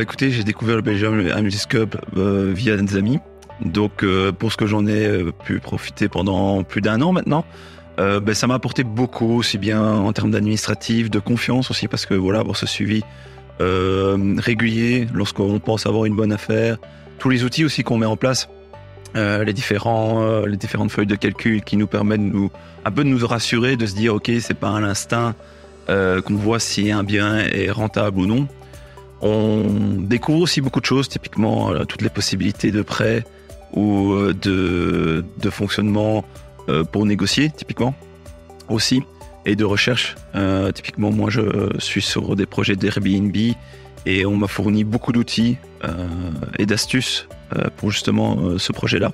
Écoutez, j'ai découvert le Belgium Amusis Cup via des amis. Donc, pour ce que j'en ai pu profiter pendant plus d'1 an maintenant, ça m'a apporté beaucoup, aussi bien en termes d'administratif, de confiance aussi, parce que voilà, avoir ce suivi régulier lorsqu'on pense avoir une bonne affaire, tous les outils aussi qu'on met en place, les différentes feuilles de calcul qui nous permettent un peu de nous rassurer, de se dire ok, c'est pas à l'instinct qu'on voit si un bien est rentable ou non. On découvre aussi beaucoup de choses, typiquement toutes les possibilités de prêt ou de fonctionnement pour négocier, typiquement aussi, et de recherche. Typiquement, moi, je suis sur des projets d'Airbnb et on m'a fourni beaucoup d'outils et d'astuces pour justement ce projet-là.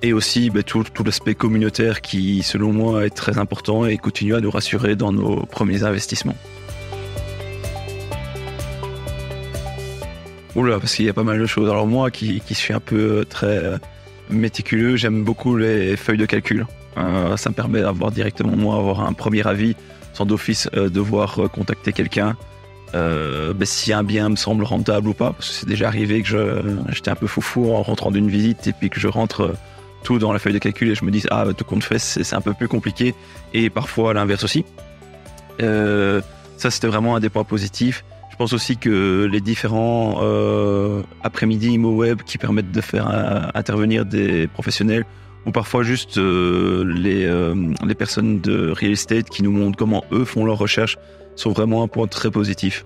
Et aussi tout l'aspect communautaire qui, selon moi, est très important et continue à nous rassurer dans nos premiers investissements. Oula, parce qu'il y a pas mal de choses. Alors moi, qui suis un peu très méticuleux, j'aime beaucoup les feuilles de calcul. Ça me permet d'avoir directement, moi, avoir un premier avis, sans d'office devoir contacter quelqu'un. Si un bien me semble rentable ou pas, parce que c'est déjà arrivé que j'étais un peu foufou en rentrant d'une visite et puis que je rentre tout dans la feuille de calcul et je me dis tout compte fait, c'est un peu plus compliqué, et parfois l'inverse aussi. Ça, c'était vraiment un des points positifs. Je pense aussi que les différents après-midi ImoWeb qui permettent de faire intervenir des professionnels, ou parfois juste les personnes de real estate qui nous montrent comment eux font leurs recherches, sont vraiment un point très positif.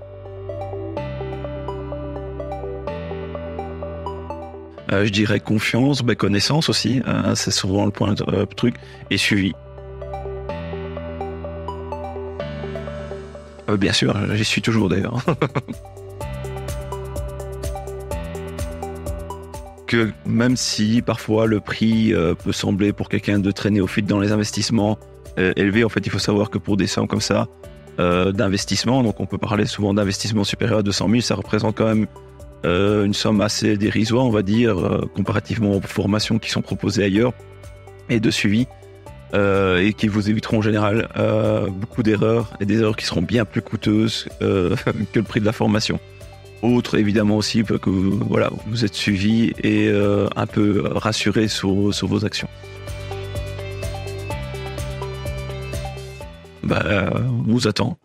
Je dirais confiance, connaissance aussi, c'est souvent le point truc, et suivi. Bien sûr, j'y suis toujours d'ailleurs. Que même si parfois le prix peut sembler pour quelqu'un de très néophyte dans les investissements élevé, en fait il faut savoir que pour des sommes comme ça d'investissement, donc on peut parler souvent d'investissement supérieur à 200 000, ça représente quand même une somme assez dérisoire, on va dire, comparativement aux formations qui sont proposées ailleurs et de suivi. Et qui vous éviteront en général beaucoup d'erreurs, et des erreurs qui seront bien plus coûteuses que le prix de la formation. Autre évidemment aussi que vous êtes suivi et un peu rassuré sur vos actions. On vous attend.